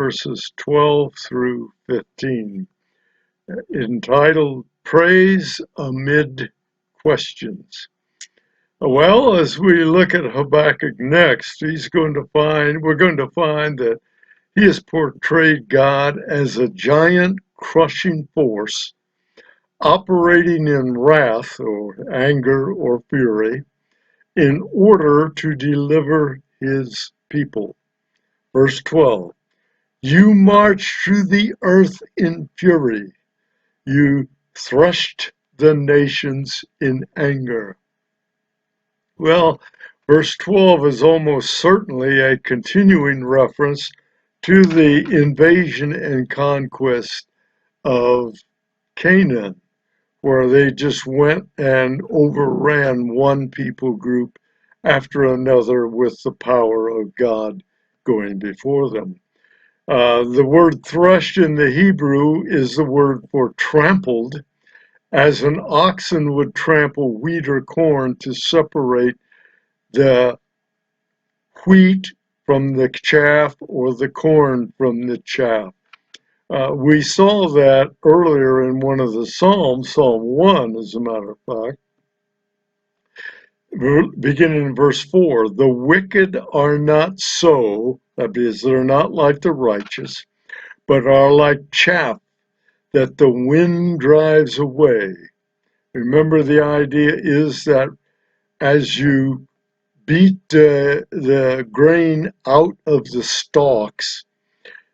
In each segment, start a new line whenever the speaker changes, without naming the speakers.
verses 12 through 15, entitled Praise Amid Questions. Well, as we look at Habakkuk next, we're going to find that he has portrayed God as a giant crushing force operating in wrath or anger or fury in order to deliver his people. Verse 12, you marched through the earth in fury. You threshed the nations in anger. Well, verse 12 is almost certainly a continuing reference to the invasion and conquest of Canaan, where they just went and overran one people group after another with the power of God going before them. The word threshed in the Hebrew is the word for trampled, as an oxen would trample wheat or corn to separate the wheat from the chaff or the corn from the chaff. We saw that earlier in one of the Psalms, Psalm 1, as a matter of fact, beginning in verse 4, the wicked are not so, that is, they're not like the righteous, but are like chaff that the wind drives away. Remember, the idea is that as you beat the grain out of the stalks,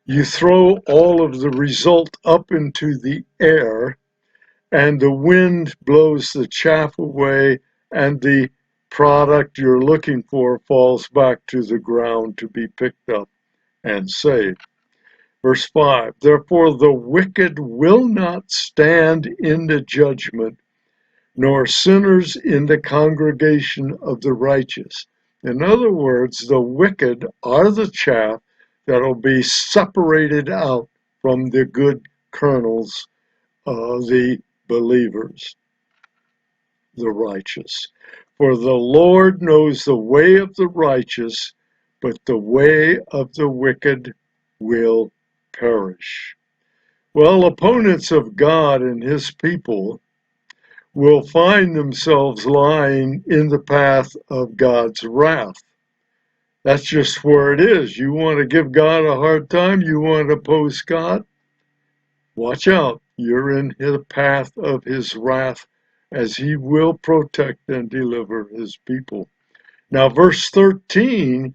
you throw all of the result up into the air, and the wind blows the chaff away, and the product you're looking for falls back to the ground to be picked up and saved. Verse 5, therefore the wicked will not stand in the judgment, nor sinners in the congregation of the righteous. In other words, the wicked are the chaff that will be separated out from the good kernels of the believers, the righteous. For the Lord knows the way of the righteous, but the way of the wicked will perish. Well, opponents of God and his people will find themselves lying in the path of God's wrath. That's just where it is. You want to give God a hard time? You want to oppose God? Watch out. You're in the path of his wrath, as he will protect and deliver his people. Now, verse 13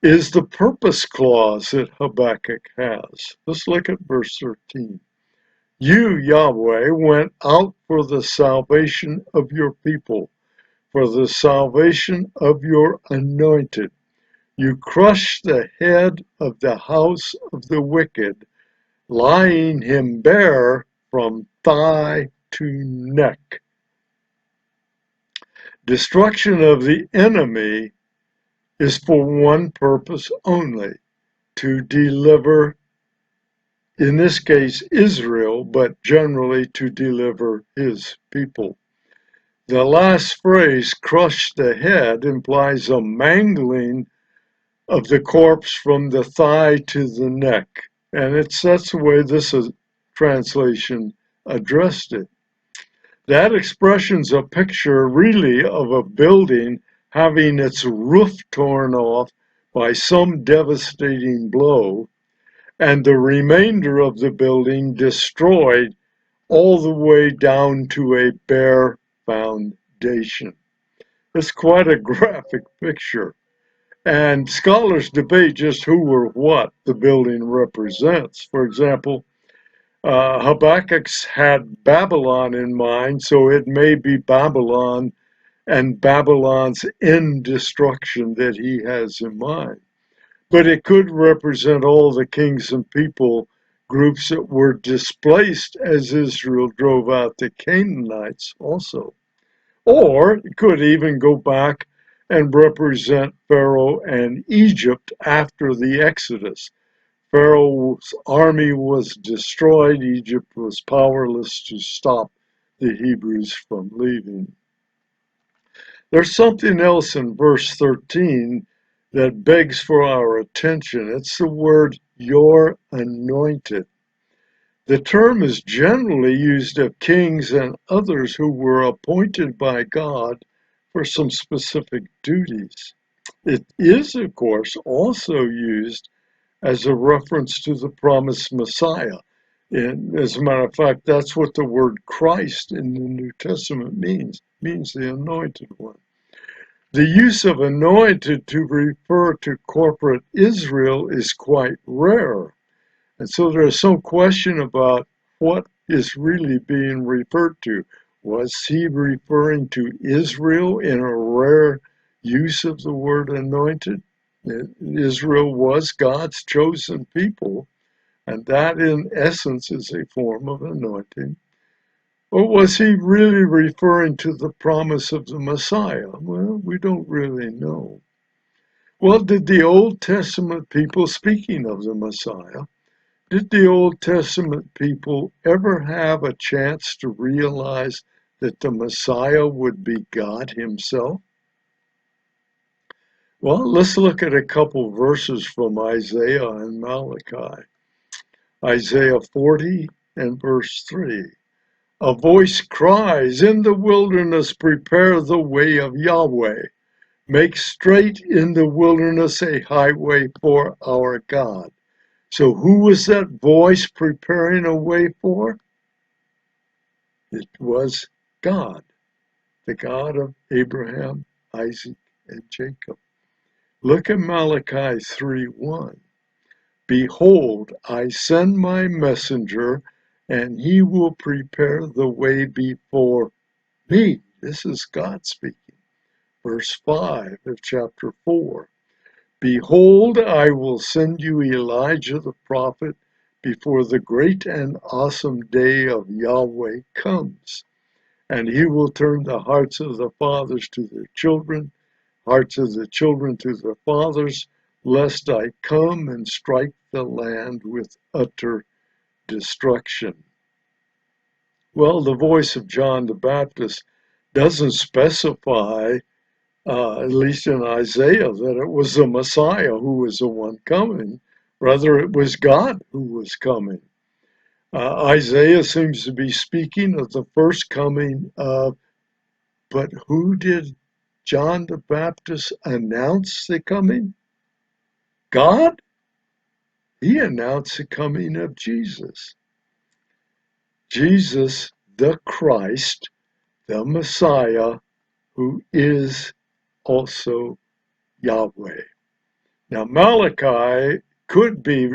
is the purpose clause that Habakkuk has. Let's look at verse 13. You, Yahweh, went out for the salvation of your people, for the salvation of your anointed. You crushed the head of the house of the wicked, lying him bare from thigh to neck. Destruction of the enemy is for one purpose only, to deliver, in this case, Israel, but generally to deliver his people. The last phrase, crush the head, implies a mangling of the corpse from the thigh to the neck. And that's the way this translation addressed it. That expression's a picture really of a building having its roof torn off by some devastating blow, and the remainder of the building destroyed all the way down to a bare foundation. It's quite a graphic picture. And scholars debate just who or what the building represents. For example, Habakkuk's had Babylon in mind, so it may be Babylon and Babylon's end destruction that he has in mind. But it could represent all the kings and people groups that were displaced as Israel drove out the Canaanites also. Or it could even go back and represent Pharaoh and Egypt after the Exodus. Pharaoh's army was destroyed. Egypt was powerless to stop the Hebrews from leaving. There's something else in verse 13 that begs for our attention. It's the word your anointed. The term is generally used of kings and others who were appointed by God for some specific duties. It is, of course, also used as a reference to the promised Messiah. And as a matter of fact, that's what the word Christ in the New Testament means the anointed one. The use of anointed to refer to corporate Israel is quite rare. And so there's some question about what is really being referred to. Was he referring to Israel in a rare use of the word anointed? Israel was God's chosen people, and that in essence is a form of anointing. Or was he really referring to the promise of the Messiah? Well, we don't really know. Well, did the Old Testament people, speaking of the Messiah, did the Old Testament people ever have a chance to realize that the Messiah would be God himself? Well, let's look at a couple verses from Isaiah and Malachi. Isaiah 40 and verse 3. A voice cries, in the wilderness, prepare the way of Yahweh. Make straight in the wilderness a highway for our God. So who was that voice preparing a way for? It was God, the God of Abraham, Isaac, and Jacob. Look at Malachi 3:1. Behold, I send my messenger, and he will prepare the way before me. This is God speaking. Verse 5 of chapter 4. Behold, I will send you Elijah the prophet before the great and awesome day of Yahweh comes. And he will turn the hearts of the fathers to their children, hearts of the children to their fathers, lest I come and strike the land with utter destruction. Well, the voice of John the Baptist doesn't specify, at least in Isaiah, that it was the Messiah who was the one coming. Rather, it was God who was coming. Isaiah seems to be speaking of the first coming of, but who did John the Baptist announce the coming? God? He announced the coming of Jesus. Jesus, the Christ, the Messiah, who is also Yahweh. Now, Malachi could be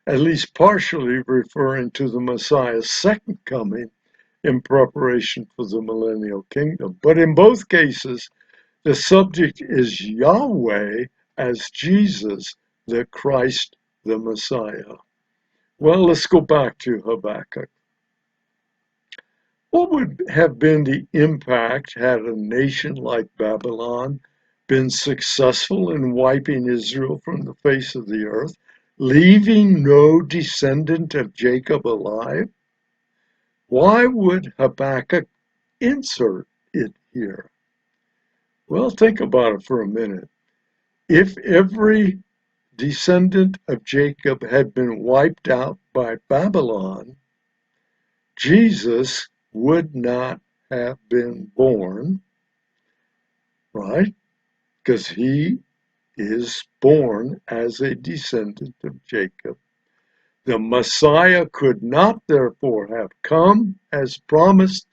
at least partially referring to the Messiah's second coming in preparation for the millennial kingdom. But in both cases, the subject is Yahweh as Jesus, the Christ, the Messiah. Well, let's go back to Habakkuk. What would have been the impact had a nation like Babylon been successful in wiping Israel from the face of the earth, leaving no descendant of Jacob alive? Why would Habakkuk insert it here? Well, think about it for a minute. If every descendant of Jacob had been wiped out by Babylon, Jesus would not have been born, right? Because he is born as a descendant of Jacob. The Messiah could not therefore have come as promised,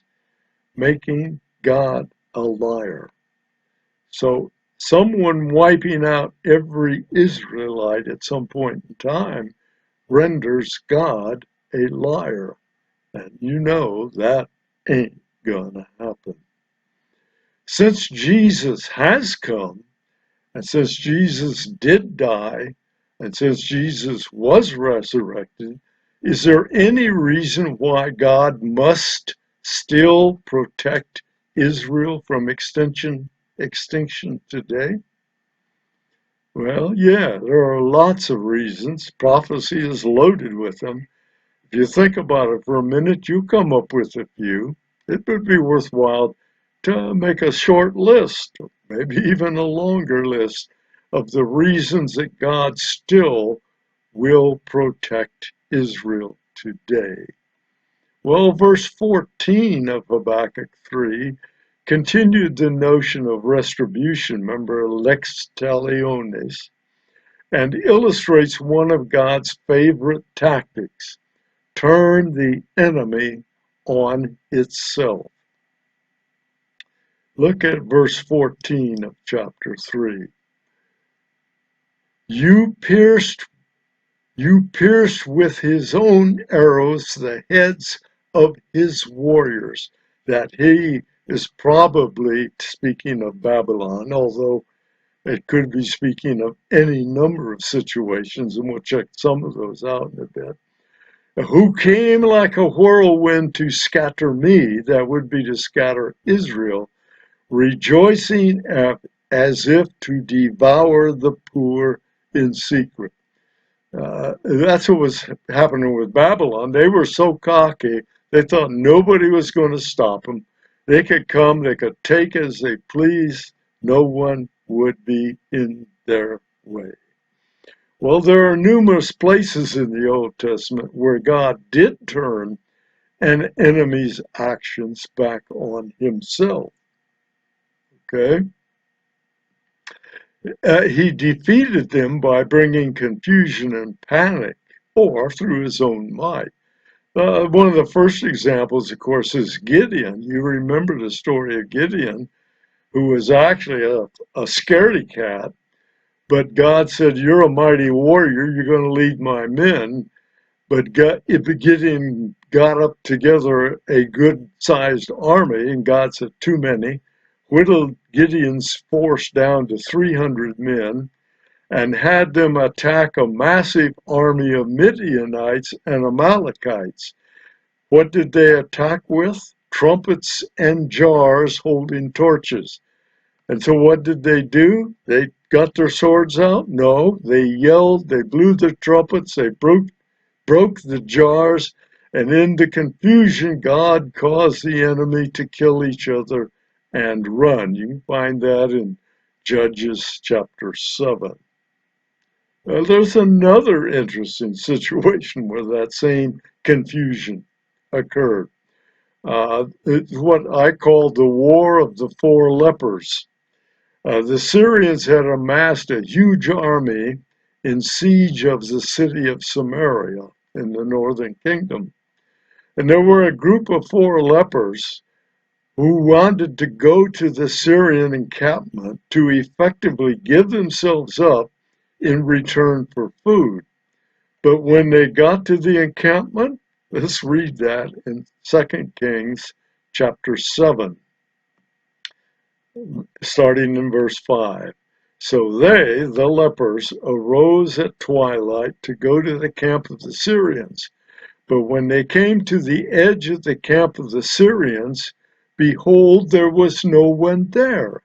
making God a liar. So someone wiping out every Israelite at some point in time renders God a liar. And you know that ain't gonna happen. Since Jesus has come, and since Jesus did die, and since Jesus was resurrected, is there any reason why God must still protect Israel from extinction today? Well, yeah, there are lots of reasons. Prophecy is loaded with them. If you think about it for a minute, you come up with a few. It would be worthwhile to make a short list, maybe even a longer list, of the reasons that God still will protect Israel today. Well, verse 14 of Habakkuk 3 continued the notion of retribution, remember, lex talionis, and illustrates one of God's favorite tactics: turn the enemy on itself. Look at verse 14 of chapter 3. You pierced with his own arrows the heads of his warriors. That he is probably speaking of Babylon, although it could be speaking of any number of situations, and we'll check some of those out in a bit. Who came like a whirlwind to scatter me, that would be to scatter Israel, rejoicing as if to devour the poor in secret. That's what was happening with Babylon. They were so cocky, they thought nobody was going to stop them. They could come, they could take as they please. No one would be in their way. Well, there are numerous places in the Old Testament where God did turn an enemy's actions back on himself. Okay? He defeated them by bringing confusion and panic, or through his own might. One of the first examples, of course, is Gideon. You remember the story of Gideon, who was actually a scaredy cat, but God said, you're a mighty warrior, you're going to lead my men. But Gideon got up together a good-sized army, and God said, too many, whittled Gideon's force down to 300 men, and had them attack a massive army of Midianites and Amalekites. What did they attack with? Trumpets and jars holding torches. And so what did they do? They got their swords out? No, they yelled, they blew the trumpets, they broke the jars, and in the confusion, God caused the enemy to kill each other and run. You can find that in Judges chapter 7. There's another interesting situation where that same confusion occurred. It's what I call the War of the Four Lepers. The Syrians had amassed a huge army in siege of the city of Samaria in the northern kingdom. And there were a group of 4 lepers who wanted to go to the Syrian encampment to effectively give themselves up in return for food. But when they got to the encampment, let's read that in 2 Kings chapter 7, starting in verse 5. So they, the lepers, arose at twilight to go to the camp of the Syrians. But when they came to the edge of the camp of the Syrians, behold, there was no one there.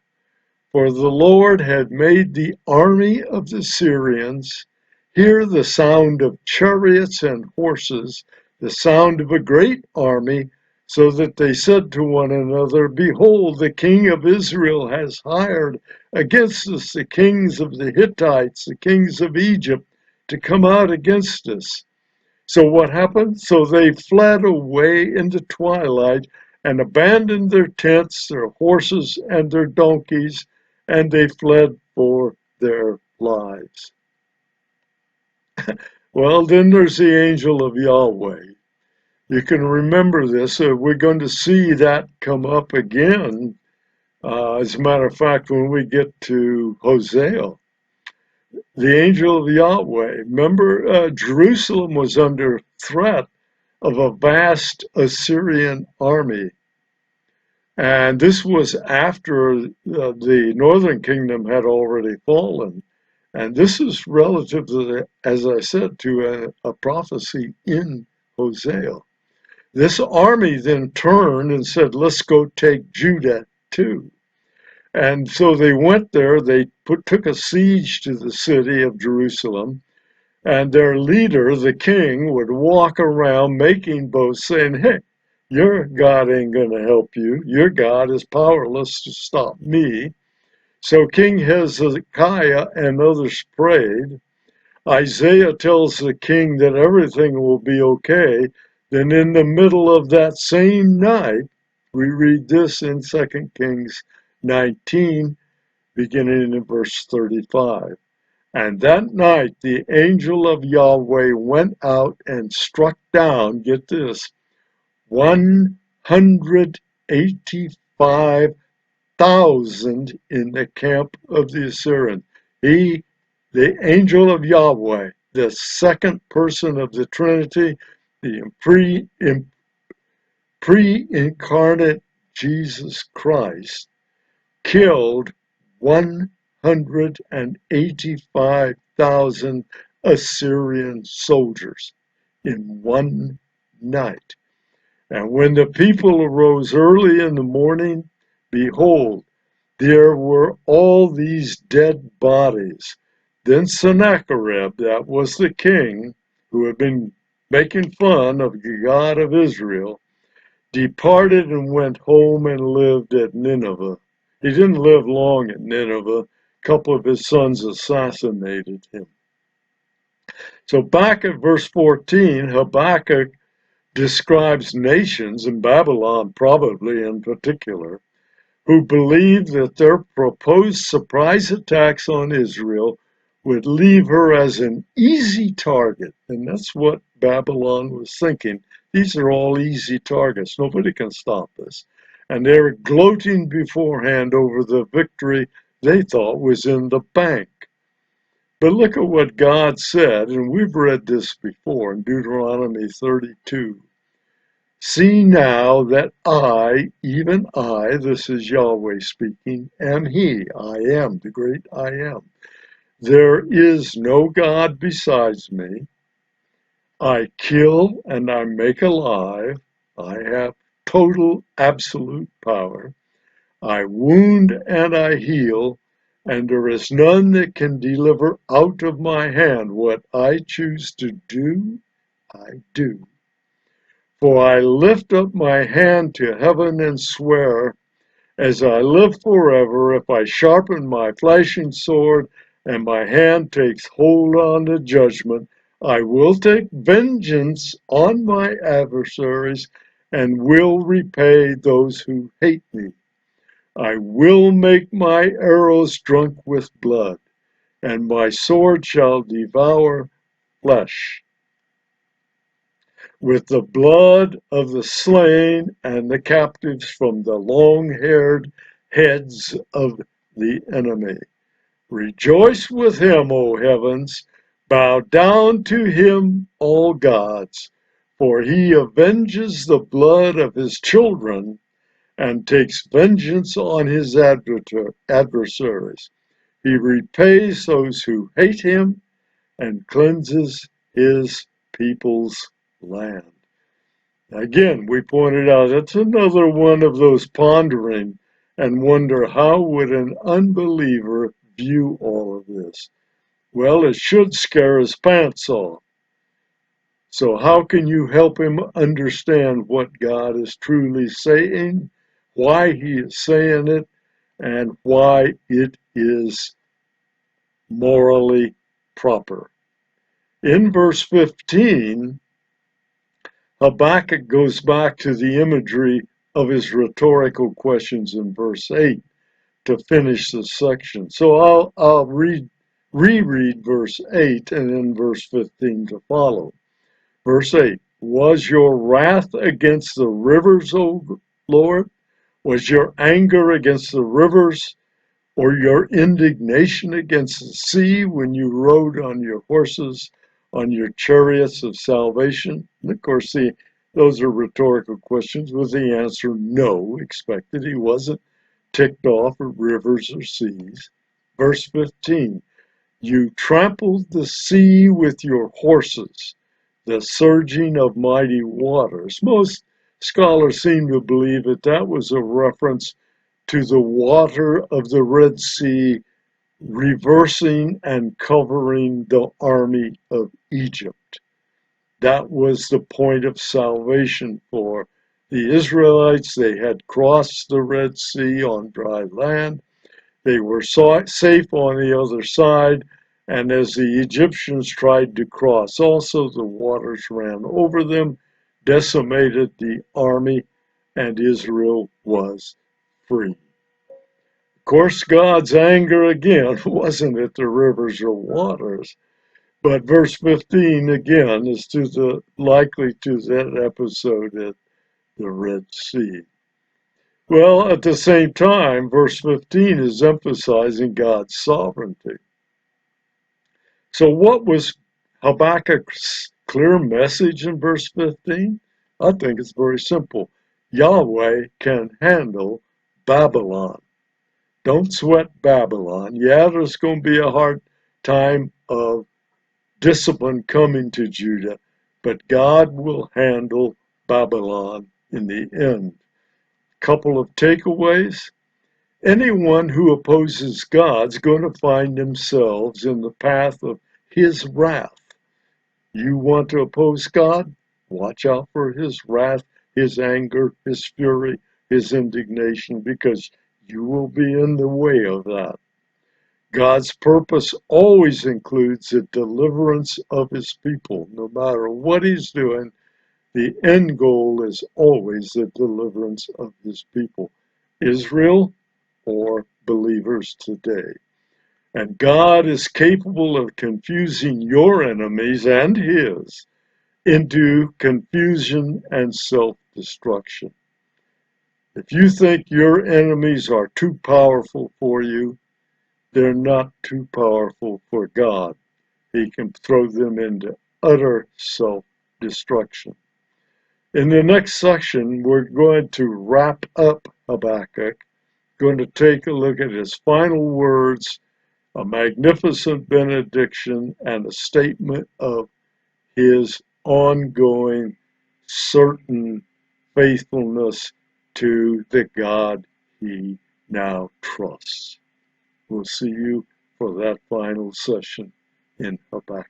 For the Lord had made the army of the Syrians hear the sound of chariots and horses, the sound of a great army, so that they said to one another, behold, the king of Israel has hired against us the kings of the Hittites, the kings of Egypt, to come out against us. So what happened? So they fled away in the twilight and abandoned their tents, their horses, and their donkeys, and they fled for their lives. Well, then there's the angel of Yahweh. You can remember this. We're going to see that come up again. As a matter of fact, when we get to Hosea, the angel of Yahweh. Remember, Jerusalem was under threat of a vast Assyrian army. And this was after the northern kingdom had already fallen. And this is relative to, as I said, to a prophecy in Hosea. This army then turned and said, let's go take Judah too. And so they went there, they took a siege to the city of Jerusalem, and their leader, the king, would walk around making boasts, saying, hey, your God ain't going to help you. Your God is powerless to stop me. So King Hezekiah and others prayed, Isaiah tells the king that everything will be okay. Then in the middle of that same night, we read this in 2 Kings 19, beginning in verse 35. And that night the angel of Yahweh went out and struck down, get this, 185,000 in the camp of the Assyrians. He, the angel of Yahweh, the second person of the Trinity, the pre-incarnate Jesus Christ, killed 185,000 Assyrian soldiers in one night. And when the people arose early in the morning, behold, there were all these dead bodies. Then Sennacherib, that was the king who had been making fun of the God of Israel, departed and went home and lived at Nineveh. He didn't live long at Nineveh. A couple of his sons assassinated him. So back at verse 14, Habakkuk describes nations, in Babylon probably in particular, who believed that their proposed surprise attacks on Israel would leave her as an easy target. And that's what Babylon was thinking. These are all easy targets. Nobody can stop this. And they were gloating beforehand over the victory they thought was in the bank. But look at what God said, and we've read this before in Deuteronomy 32. See now that I, even I, this is Yahweh speaking, am He. I am the great I am. There is no God besides me. I kill and I make alive. I have total, absolute power. I wound and I heal, and there is none that can deliver out of my hand. What I choose to do, I do. For I lift up my hand to heaven and swear, as I live forever, if I sharpen my flashing sword and my hand takes hold on the judgment, I will take vengeance on my adversaries and will repay those who hate me. I will make my arrows drunk with blood, and my sword shall devour flesh. With the blood of the slain and the captives from the long-haired heads of the enemy. Rejoice with him, O heavens, bow down to him, all gods, for he avenges the blood of his children and takes vengeance on his adversaries. He repays those who hate him and cleanses his people's land. Again, we pointed out that's another one of those pondering and wonder how would an unbeliever view all of this? Well, it should scare his pants off. So how can you help him understand what God is truly saying, why he is saying it, and why it is morally proper? In verse 15, Habakkuk goes back to the imagery of his rhetorical questions in verse 8 to finish this section. So I'll reread verse 8 and then verse 15 to follow. Verse 8, was your wrath against the rivers, O Lord? Was your anger against the rivers, or your indignation against the sea when you rode on your horses, on your chariots of salvation? And of course, those are rhetorical questions with the answer no expected. He wasn't ticked off at rivers or seas. Verse 15, you trampled the sea with your horses, the surging of mighty waters. Most scholars seem to believe that that was a reference to the water of the Red Sea reversing and covering the army of Egypt. That was the point of salvation for the Israelites. They had crossed the Red Sea on dry land. They were safe on the other side, And as the Egyptians tried to cross, also the waters ran over them, decimated the army, and Israel was free. Of course, God's anger again wasn't at the rivers or waters, but verse 15 again is likely to that episode at the Red Sea. Well, at the same time, verse 15 is emphasizing God's sovereignty. So, what was Habakkuk's clear message in verse 15? I think it's very simple. Yahweh can handle Babylon. Don't sweat Babylon. Yeah, there's going to be a hard time of discipline coming to Judah, but God will handle Babylon in the end. Couple of takeaways. Anyone who opposes God's going to find themselves in the path of his wrath. You want to oppose God? Watch out for his wrath, his anger, his fury, his indignation, because you will be in the way of that. God's purpose always includes the deliverance of his people. No matter what he's doing, the end goal is always the deliverance of his people, Israel or believers today. And God is capable of confusing your enemies and his into confusion and self-destruction. If you think your enemies are too powerful for you, they're not too powerful for God. He can throw them into utter self-destruction. In the next section, we're going to wrap up Habakkuk, going to take a look at his final words, a magnificent benediction, and a statement of his ongoing, certain faithfulness to the God he now trusts. We'll see you for that final session in Habakkuk.